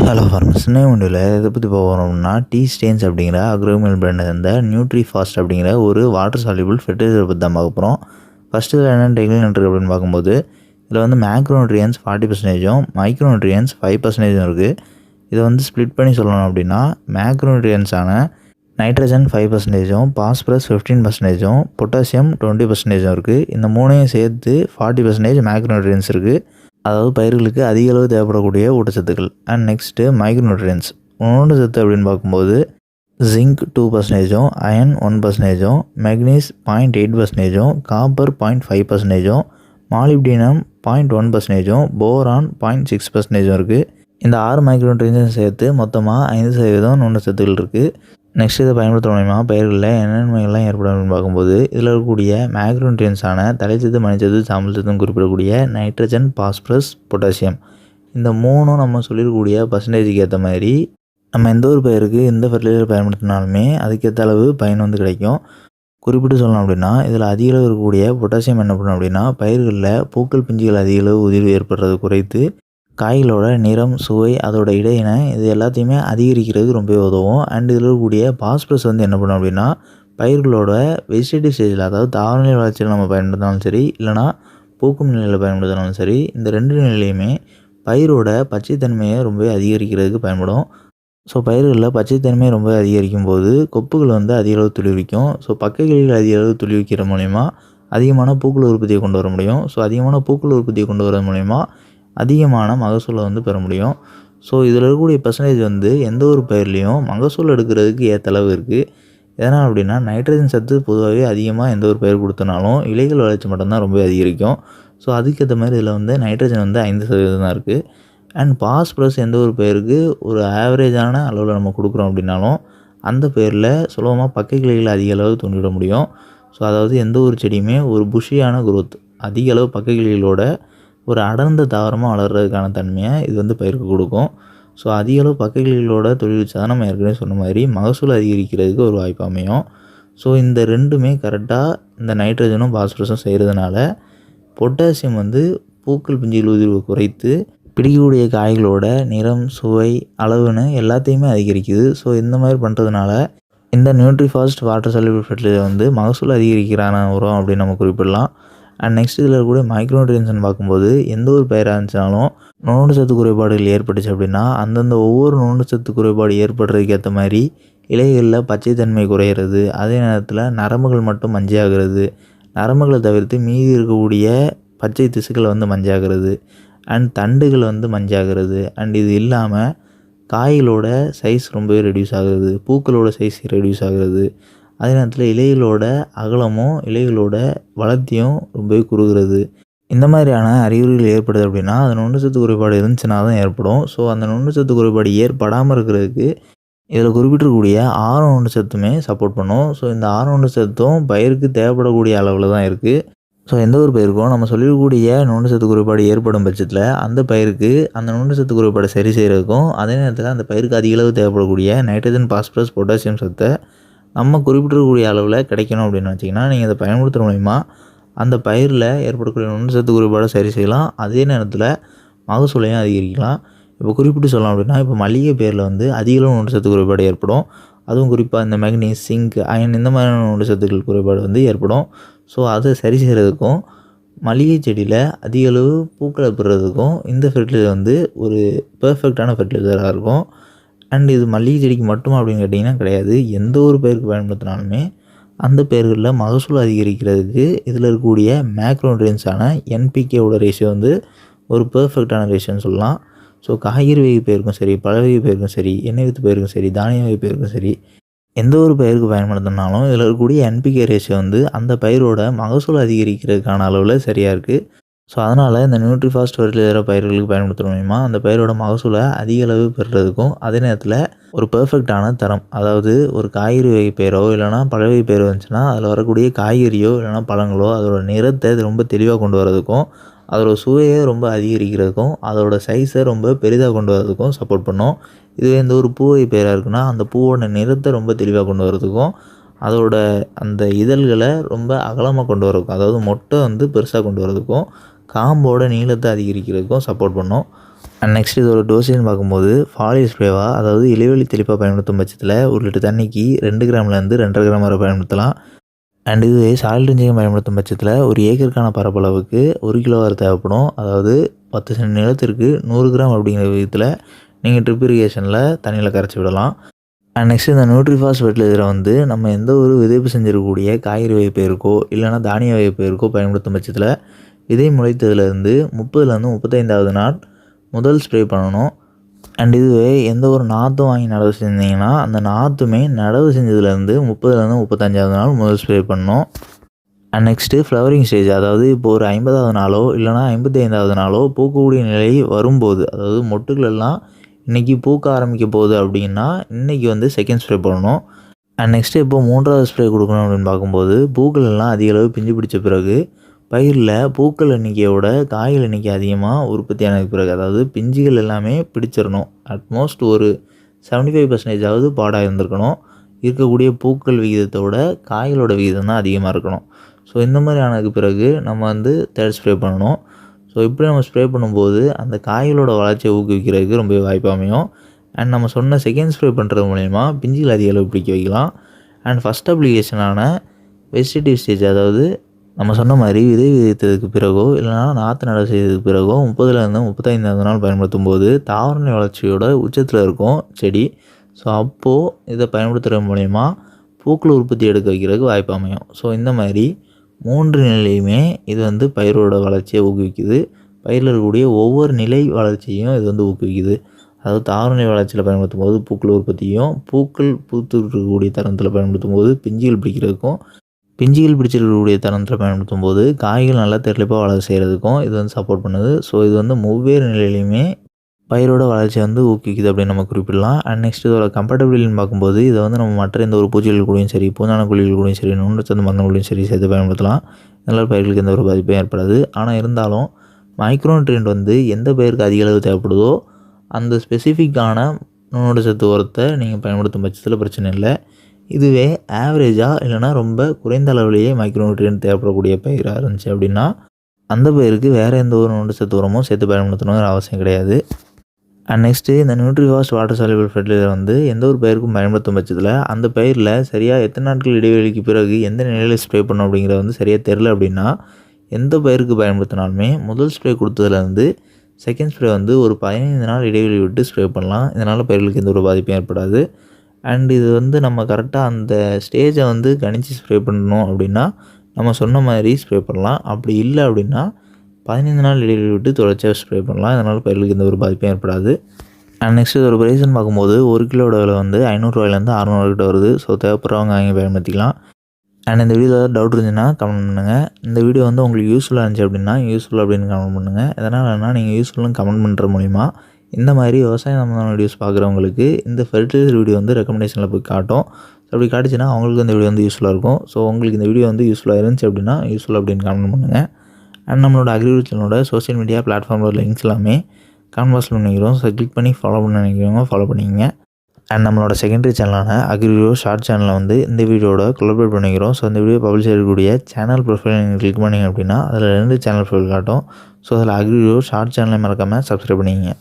Hello farmers வீடியோவில் இதை பற்றி போகிறோம்னா டீ ஸ்டெயின்ஸ் அப்படிங்கிற அக்ரோமியல் பிராண்டை சேர்ந்த நியூட்ரி ஃபாஸ்ட் அப்படிங்கிற ஒரு வாட்டர் சால்யூபிள் ஃபெர்டிலைசர் பற்றி தான் பார்க்க போகிறோம். ஃபஸ்ட்டு இதில் என்ன டெக்னிக் இருக்குது அப்படின்னு பார்க்கும்போது இதில் வந்து மேக்ரோநியூட்ரியன்ஸ் 40%, மைக்ரோநியூட்ரியன்ஸ் 5% இருக்குது. இதை வந்து ஸ்ப்ளிட் பண்ணி சொல்லணும் அப்படின்னா மேக்ரோநியூட்ரியன்ஸான நைட்ரஜன் 5%, பாஸ்பரஸ் 15%, பொட்டாசியம் 20% இருக்குது. இந்த மூணையும் சேர்த்து 40% மேக்ரோநியூட்ரியன்ஸ் இருக்குது. அதாவது பயிர்களுக்கு அதிக அளவு தேவைப்படக்கூடிய ஊட்டச்சத்துக்கள். அண்ட் நெக்ஸ்ட்டு மைக்ரோநியூட்ரியன்ஸ் ஊட்டச்சத்து அப்படின்னு பார்க்கும்போது zinc 2%, iron 1%, manganese 0.8%, copper 0.5%, molybdenum 0.1%, boron 0.6% இருக்குது. இந்த 6 மைக்ரோநியூட்ரியன்ஸும் சேர்த்து மொத்தமாக 5% ஊட்டச்சத்துக்கள் இருக்குது. நெக்ஸ்ட் இதை பயன்படுத்த மூலமா பயிர்களில் என்னென்னலாம் ஏற்படும் அப்படின்னு பார்க்கும்போது இதில் இருக்கக்கூடிய மேக்ரோநியூட்ரியன்ஸான தலைச்சத்து, மணிச்சத்து, சாம்பல் சத்துன்னு குறிப்பிடக்கூடிய நைட்ரஜன், பாஸ்பரஸ், பொட்டாசியம் இந்த மூணும் நம்ம சொல்லியிருக்கக்கூடிய பர்சன்டேஜுக்கு ஏற்ற மாதிரி நம்ம எந்த ஒரு பயிருக்கு எந்த ஃபெர்டிலைசர் பயன்படுத்தினாலுமே அதுக்கேற்ற அளவு பயன் வந்து கிடைக்கும். குறிப்பிட்டு சொல்லணும் அப்படின்னா இதில் அதிக அளவு இருக்கக்கூடிய பொட்டாசியம் என்ன பண்ணணும் அப்படின்னா பயிர்களில் பூக்கள் பிஞ்சுகள் அதிக அளவு உதிர்வு ஏற்படுறது குறைத்து காய்களோட நிறம், சுவை, அதோட இடையினை இது எல்லாத்தையுமே அதிகரிக்கிறதுக்கு ரொம்ப உதவும். அண்ட் இதில் இருக்கக்கூடிய பாஸ்பரஸ் வந்து என்ன பண்ணும் அப்படின்னா பயிர்களோட வெஜிடேட்டிவ் ஸ்டேஜில் அதாவது தாவரநிலை வளர்ச்சியில் நம்ம பயன்படுத்தினாலும் சரி இல்லைனா பூக்கும் நிலையில் பயன்படுத்தினாலும் சரி இந்த ரெண்டு நிலையிலையுமே பயிரோட பச்சைத்தன்மையை ரொம்ப அதிகரிக்கிறதுக்கு பயன்படும். ஸோ பயிர்களில் பச்சைத்தன்மையை ரொம்ப அதிகரிக்கும் போது கொப்புகள் வந்து அதிக அளவு துளிர்விக்கும். ஸோ பக்கைகளில் அதிக அளவு துளிர்விக்கிற மூலிமா அதிகமான பூக்கள் உற்பத்தியை கொண்டு வர முடியும். ஸோ அதிகமான பூக்கள் உற்பத்தியை கொண்டு வர மூலிமா அதிகமான மகசூலை வந்து பெற முடியும். ஸோ இதில் இருக்கக்கூடிய பர்சன்டேஜ் வந்து எந்த ஒரு பயிர்லேயும் மகசூல் எடுக்கிறதுக்கு ஏற்ற அளவு இருக்குது. எதனால் அப்படின்னா நைட்ரஜன் சத்து பொதுவாகவே அதிகமாக எந்த ஒரு பயிர் கொடுத்தனாலும் இலைகள் வளர்ச்சி மட்டும்தான் ரொம்ப அதிகரிக்கும். ஸோ அதுக்கேற்ற மாதிரி இதில் வந்து நைட்ரஜன் வந்து 5% தான் இருக்குது. அண்ட் பாஸ்பரஸ் எந்த ஒரு பயிருக்கு ஒரு ஆவரேஜான அளவில் நம்ம கொடுக்குறோம் அப்படின்னாலும் அந்த பயிரில் சுலபமாக பக்கை கிளைகளை அதிக அளவு தூண்டிவிட முடியும். ஸோ அதாவது எந்த ஒரு செடியுமே ஒரு புஷியான குரோத் அதிக அளவு பக்கை கிளைகளோட ஒரு அடர்ந்த தாவரமாக வளர்கிறதுக்கான தன்மையை இது வந்து பயிருக்கு கொடுக்கும். ஸோ அதிக அளவு பக்கைகளோட தொழில் வச்சா தான் நம்ம ஏற்கனவே சொன்ன மாதிரி மகசூல் அதிகரிக்கிறதுக்கு ஒரு வாய்ப்பு அமையும். ஸோ இந்த ரெண்டுமே கரெக்டாக இந்த நைட்ரஜனும் பாஸ்பரஸும் செய்கிறதுனால பொட்டாசியம் வந்து பூக்கள் பிஞ்சுகள் உதிர்வு குறைத்து பிடிக்கக்கூடிய காய்களோட நிறம், சுவை, அளவுன்னு எல்லாத்தையுமே அதிகரிக்குது. ஸோ இந்த மாதிரி பண்ணுறதுனால இந்த nutri fast water soluble fertiliser வந்து மகசூல் அதிகரிக்கிறான உரம் அப்படின்னு நம்ம குறிப்பிடலாம். அண்ட் நெக்ஸ்ட் இதில் கூட மைக்ரோநியூட்ரியன்ஸ்னு பார்க்கும்போது எந்த ஒரு பயிராக இருந்துச்சாலும் நுண்ணூட்டச்சத்து குறைபாடுகள் ஏற்பட்டுச்சு அப்படின்னா அந்தந்த ஒவ்வொரு நுண்ணூட்டச்சத்து குறைபாடு ஏற்படுறதுக்கு ஏற்ற மாதிரி இலைகளில் பச்சைத்தன்மை குறையிறது, அதே நேரத்தில் நரம்புகள் மட்டும் மஞ்சளாகிறது, நரம்புகளை தவிர்த்து மீதி இருக்கக்கூடிய பச்சை திசுக்களை வந்து மஞ்சாகிறது, அண்ட் தண்டுகள் வந்து மஞ்சாகிறது, அண்ட் இது இல்லாமல் காய்களோட சைஸ் ரொம்பவே ரெடியூஸ் ஆகுறது, பூக்களோட சைஸ் ரெடியூஸ் ஆகுறது, அதே நேரத்தில் இலைகளோட அகலமும் இலைகளோட வளர்த்தியும் ரொம்பவே குறுகிறது. இந்த மாதிரியான அறிகுறிகள் ஏற்படுது அப்படின்னா அது நுண்ணூட்டச்சத்து குறைபாடு இருந்துச்சுன்னா தான் ஏற்படும். ஸோ அந்த நுண்ணூட்டச்சத்து குறைபாடு ஏற்படாமல் இருக்கிறதுக்கு இதில் குறிப்பிட்டிருக்கக்கூடிய 6 நுண்ணூட்டச்சத்துமே சப்போர்ட் பண்ணும். ஸோ இந்த 6 நுண்ணூட்டச்சத்தும் பயிருக்கு தேவைப்படக்கூடிய அளவில் தான் இருக்குது. ஸோ எந்த ஒரு பயிருக்கும் நம்ம சொல்லிடக்கூடிய நுண்ணூட்டச்சத்து குறைபாடு ஏற்படும் பட்சத்தில் அந்த பயிருக்கு அந்த நுண்ணூட்டச்சத்து குறைபாடு சரி செய்கிறதுக்கும் அதே நேரத்தில் அந்த பயிருக்கு அதிக அளவு தேவைப்படக்கூடிய நைட்ரஜன், பாஸ்பரஸ், பொட்டாசியம் சத்தை நம்ம குறிப்பிட்டிருக்கக்கூடிய அளவில் கிடைக்கணும் அப்படின்னு வச்சிங்கன்னா நீங்கள் இதை பயன்படுத்துகிற மூலிமா அந்த பயிரில் ஏற்படக்கூடிய நுண்ணூட்டச்சத்து குறைபாடை சரி செய்யலாம். அதே நேரத்தில் மகசூலையும் அதிகரிக்கலாம். இப்போ குறிப்பிட்டு சொல்லலாம் அப்படின்னா இப்போ மல்லிகை பயிரில் வந்து அதிக அளவு நுண்ணூட்டச்சத்து குறைபாடு ஏற்படும். அதுவும் குறிப்பாக இந்த மெக்னீஸ், சிங்க், அயன் இந்த மாதிரியான நுண்ணூட்டச்சத்துக்கள் குறைபாடு வந்து ஏற்படும். ஸோ அதை சரி செய்கிறதுக்கும் மல்லிகை செடியில் அதிக அளவு பூக்களை பெறுறதுக்கும் இந்த ஃபெர்டிலைசர் வந்து ஒரு பெர்ஃபெக்டான ஃபெர்டிலைசராக இருக்கும். அண்ட் இது மல்லிகை செடிக்கு மட்டுமா அப்படின்னு கேட்டிங்கன்னா கிடையாது. எந்த ஒரு பயிருக்கு பயன்படுத்தினாலுமே அந்த பயிர்களில் மகசூல் அதிகரிக்கிறதுக்கு இதில் இருக்கக்கூடிய மேக்ரோநியூட்ரியன்ஸான என்பிகேவோட ரேஷியோ வந்து ஒரு பெர்ஃபெக்டான ரேஷியோன்னு சொல்லலாம். ஸோ காய்கறி வகை பயிருக்கும் சரி, பழ வகை பயிருக்கும் சரி, எண்ணெய் வித்து பயிருக்கும் சரி, தானிய வகை பயிருக்கும் சரி எந்த ஒரு பயிருக்கு பயன்படுத்தினாலும் இதில் இருக்கக்கூடிய என்பிகே ரேஷியோ வந்து அந்த பயிரோட மகசூல் அதிகரிக்கிறதுக்கான அளவில் சரியாக இருக்குது. ஸோ அதனால் இந்த நியூட்ரி ஃபாஸ்ட் ஃபெர்டிலைசரை பயிர்களுக்கு பயன்படுத்துகிற மூலிமா அந்த பயிரோட மகசூலை அதிக அளவு பெறுறதுக்கும் அதே நேரத்தில் ஒரு பெர்ஃபெக்டான தரம், அதாவது ஒரு காய்கறி வகை பயிரோ இல்லைனா பழ வகை பயிர் வந்துச்சுன்னா அதில் வரக்கூடிய காய்கறியோ இல்லைனா பழங்களோ அதோட நிறத்தை இது ரொம்ப தெளிவாக கொண்டு வரதுக்கும் அதோட சுவையை ரொம்ப அதிகரிக்கிறதுக்கும் அதோட சைஸை ரொம்ப பெரிதாக கொண்டு வரதுக்கும் சப்போர்ட் பண்ணும். இதுவே இந்த ஒரு பூ வகை பயிராக இருக்குன்னா அந்த பூவோட நிறத்தை ரொம்ப தெளிவாக கொண்டு வரதுக்கும் அதோட அந்த இதழ்களை ரொம்ப அகலமாக கொண்டு வரதுக்கும், அதாவது மொட்டை வந்து பெருசாக கொண்டு வரதுக்கும் காம்போட நீளத்தை அதிகரிக்கிறதுக்கும் சப்போர்ட் பண்ணும். அண்ட் நெக்ஸ்ட் இதோட டோசேஜ்னு பார்க்கும்போது ஃபாலியர் ஸ்ப்ரேவா, அதாவது இலைவெளி தெளிப்பாக பயன்படுத்தும் பட்சத்தில் 1 லிட்டர் தண்ணிக்கு 2 கிராம்லேருந்து 2.5 கிராம் வரை பயன்படுத்தலாம். அண்ட் இதுவே சாயில் ட்ரிஞ்சிங் பயன்படுத்தும் பட்சத்தில் 1 ஏக்கருக்கான பரப்பளவுக்கு 1 கிலோ வரை தேவைப்படும். அதாவது 10 சென்ட் நிலத்திற்கு 100 கிராம் அப்படிங்கிற விதத்தில் நீங்கள் ட்ரிப் இரிகேஷனில் தண்ணியில் கரைச்சி விடலாம். அண்ட் நெக்ஸ்ட் இந்த நியூட்ரிஃபாஸ்ட் ஃபெர்டிலைசரை வந்து நம்ம எந்த ஒரு விதைப்பு செஞ்சிருக்கக்கூடிய காய்கறி வகைப்பயிருக்கோ இல்லைனா தானிய வகைப்பயிருக்கோ பயன்படுத்தும் பட்சத்தில் விதை முளைத்ததுலேருந்து 30லேருந்து 35வது நாள் முதல் ஸ்ப்ரே பண்ணணும். அண்ட் இதுவே எந்த ஒரு நாற்றும் வாங்கி நடவு செஞ்சிங்கன்னா அந்த நாற்றுமே நடவு செஞ்சதுலேருந்து 30லேருந்து 35வது நாள் முதல் ஸ்ப்ரே பண்ணணும். அண்ட் நெக்ஸ்ட்டு ஃப்ளவரிங் ஸ்டேஜ், அதாவது இப்போ ஒரு 50வது நாளோ இல்லைனா 55வது நாளோ பூக்கக்கூடிய நிலை வரும்போது, அதாவது மொட்டுகள் எல்லாம் இன்றைக்கி பூக்க ஆரம்பிக்க போகுது அப்படின்னா இன்றைக்கி வந்து செகண்ட் ஸ்ப்ரே பண்ணணும். அண்ட் நெக்ஸ்ட்டு இப்போ 3வது ஸ்ப்ரே கொடுக்கணும் அப்படின்னு பார்க்கும்போது பூக்கள் எல்லாம் அதிக அளவு பிஞ்சு பிடிச்ச பிறகு பயிரில் பூக்கள் எண்ணிக்கையோட காய்கள் எண்ணிக்கை அதிகமாக உற்பத்தி ஆனதுக்கு பிறகு, அதாவது பிஞ்சுகள் எல்லாமே பிடிச்சிடணும். அட்மோஸ்ட் ஒரு 75% பாடாக இருந்திருக்கணும். இருக்கக்கூடிய பூக்கள் விகிதத்தோட காய்களோட விகிதம் தான் அதிகமாக இருக்கணும். ஸோ இந்த மாதிரி ஆனதுக்கு பிறகு நம்ம வந்து தேர்ட் ஸ்ப்ரே பண்ணணும். ஸோ இப்படி நம்ம ஸ்ப்ரே பண்ணும்போது அந்த காய்களோட வளர்ச்சியை ஊக்குவிக்கிறதுக்கு ரொம்ப வாய்ப்பு அமையும். அண்ட் நம்ம சொன்ன செகண்ட் ஸ்ப்ரே பண்ணுறது மூலயமா பிஞ்சுகள் அதிக அளவு பிடிக்க வைக்கலாம். அண்ட் ஃபஸ்ட் அப்ளிகேஷனான வெஜிடேட்டிவ் ஸ்டேஜ், அதாவது நம்ம சொன்ன மாதிரி விதை விதைத்ததுக்கு பிறகோ இல்லைனா நாற்று நடவு செய்ததுக்கு பிறகோ 30லேருந்து 35வது நாள் பயன்படுத்தும் போது தாவர வளர்ச்சியோட உச்சத்தில் இருக்கும் செடி. ஸோ அப்போது இதை பயன்படுத்துகிற மூலயமா பூக்கள் உற்பத்தி எடுக்க வைக்கிறதுக்கு வாய்ப்பு அமையும். ஸோ இந்த மாதிரி 3 நிலையுமே இது வந்து பயிரோட வளர்ச்சியை ஊக்குவிக்குது. பயிரில் இருக்கக்கூடிய ஒவ்வொரு நிலை வளர்ச்சியும் இது வந்து ஊக்குவிக்குது. அதாவது தாவர வளர்ச்சியில் பயன்படுத்தும் போது பூக்கள் உற்பத்தியும், பூக்கள் பூத்து இருக்கக்கூடிய தருணத்தில் பயன்படுத்தும் போது பிஞ்சுகள் பிடிக்கிறதுக்கும், பிஞ்சுகள் பிடிச்சிருக்கக்கூடிய தருணத்தில் பயன்படுத்தும் போது காய்கள் நல்லா தெளிப்பாக வளர செய்கிறதுக்கும் இது வந்து சப்போர்ட் பண்ணுது. ஸோ இது வந்து ஒவ்வேறு நிலையிலையுமே பயிரோட வளர்ச்சியை வந்து ஊக்குவிக்குது அப்படின்னு நம்ம குறிப்பிடலாம். அண்ட் நெக்ஸ்ட் இதோட கம்பேட்டபிலிட்டின்னு பார்க்கும்போது இதை வந்து நம்ம மற்ற எந்த ஒரு பூச்சிகள் கூடயும் சரி, பூஞ்சான குழிகள் கூடயும் சரி, நுண்ணூட்டச்சத்து மருந்துகளையும் சரி சேர்த்து பயன்படுத்தலாம். இதனால் பயிர்களுக்கு எந்த ஒரு பாதிப்பும் ஏற்படாது. ஆனால் இருந்தாலும் மைக்ரோநியூட்ரியன்ட் வந்து எந்த பயிருக்கு அதிக அளவு தேவைப்படுதோ அந்த ஸ்பெசிஃபிக்கான நுண்ணூட்டச்சத்து உரத்தை நீங்கள் பயன்படுத்தும் பட்சத்தில் பிரச்சனை இல்லை. இதுவே ஆவரேஜாக இல்லைனா ரொம்ப குறைந்த அளவுலேயே மைக்ரோநியூட்ரியன்ட் தேவைப்படக்கூடிய பயிராக இருந்துச்சு அப்படின்னா அந்த பயிருக்கு வேறு எந்த ஒரு நுண்ணூட்டச்சத்து உரமும் சேர்த்து பயன்படுத்தணுங்கிற அவசியம் கிடையாது. அண்ட் நெக்ஸ்ட்டு இந்த நியூட்ரிஃபாஸ்ட் வாட்டர் சால்யூபிள் ஃபெர்டிலைசர் வந்து எந்த ஒரு பயிருக்கும் பயன்படுத்தும் பட்சத்தில் அந்த பயிரில் சரியாக எத்தனை நாட்கள் இடைவெளிக்கு பிறகு எந்த நிலையில் ஸ்ப்ரே பண்ணணும் அப்படிங்கிறது வந்து சரியாக தெரில அப்படின்னா எந்த பயிருக்கு பயன்படுத்தினாலுமே முதல் ஸ்ப்ரே கொடுத்ததுலேருந்து செகண்ட் ஸ்ப்ரே வந்து ஒரு 15 நாள் இடைவெளி விட்டு ஸ்ப்ரே பண்ணலாம். இதனால் பயிர்களுக்கு எந்த ஒரு பாதிப்பும் ஏற்படாது. அண்ட் இது வந்து நம்ம கரெக்டாக அந்த ஸ்டேஜை வந்து கணிச்சு ஸ்ப்ரே பண்ணணும் அப்படின்னா நம்ம சொன்ன மாதிரி ஸ்ப்ரே பண்ணலாம். அப்படி இல்லை அப்படின்னா 15 நாள் இடைவெளி விட்டு தொடர்ச்சியாக ஸ்ப்ரே பண்ணலாம். இதனால் பயிர்களுக்கு எந்த ஒரு பாதிப்பும் ஏற்படாது. அண்ட் நெக்ஸ்ட் ஒரு ப்ரைஸ்ன்னு பார்க்கும்போது 1 கிலோட விலை வந்து 500 ரூபாயிலேருந்து 600 கிட்ட வருது. ஸோ தேவைப்படுறவங்க வாங்கி பயன்படுத்திக்கலாம். அண்ட் இந்த வீடியோவில் ஏதாவது டவுட் இருந்துச்சுன்னா கமெண்ட் பண்ணுங்கள். இந்த வீடியோ வந்து உங்களுக்கு யூஸ்ஃபுல்லாக இருந்துச்சு அப்படின்னா யூஸ்ஃபுல் அப்படின்னு கமெண்ட் பண்ணுங்கள். எதனாலன்னா நீங்கள் யூஸ்ஃபுல்னு கமெண்ட் பண்ணுற மூலிமா இந்த மாதிரி விவசாயம் சம்மந்தமான வீடியோஸ் பார்க்குறவங்களுக்கு இந்த ஃபெர்டிலைசர் வீடியோ வந்து ரெக்கமெண்டேஷனில் போய் காட்டும். ஸோ அப்படி காட்டுச்சுன்னா அவங்களுக்கு இந்த வீடியோ வந்து யூஸ்ஃபுல்லாக இருக்கும். ஸோ உங்களுக்கு இந்த வீடியோ வந்து யூஸ்ஃபுல்லாக இருந்துச்சு அப்படின்னா யூஸ்ஃபுல் அப்படின்னு கமெண்ட் பண்ணுங்கள். அண்ட் நம்மளோட அக்ரிகல்ச்சரோட சோஷியல் மீடியா பிளாட்ஃபார்மோட லிங்க்ஸ் எல்லாமே கமெண்ட் பாக்ஸில் பண்ணிக்கிறோம். ஸோ கிளிக் பண்ணி ஃபாலோ பண்ண நினைக்கிறவங்க ஃபாலோ பண்ணிக்கங்க. அண்ட் நம்மளோட செகண்டரி சேனலான அக்ரிவியூ ஷார்ட் சேனலில் வந்து இந்த வீடியோட கொலாபரேட் பண்ணிக்கிறோம். ஸோ இந்த வீடியோ பப்ளிஷ் செய்யக்கூடிய சேனல் ப்ரொஃபைல் நீங்கள் கிளிக் பண்ணிங்க அப்படின்னா அதில் 2 சேனல் ப்ரொஃபைல் காட்டும். ஸோ அதில் அக்ரிவியூ ஷார்ட் சேனலை மறக்காமல் சப்ஸ்கிரைப் பண்ணிக்கங்க.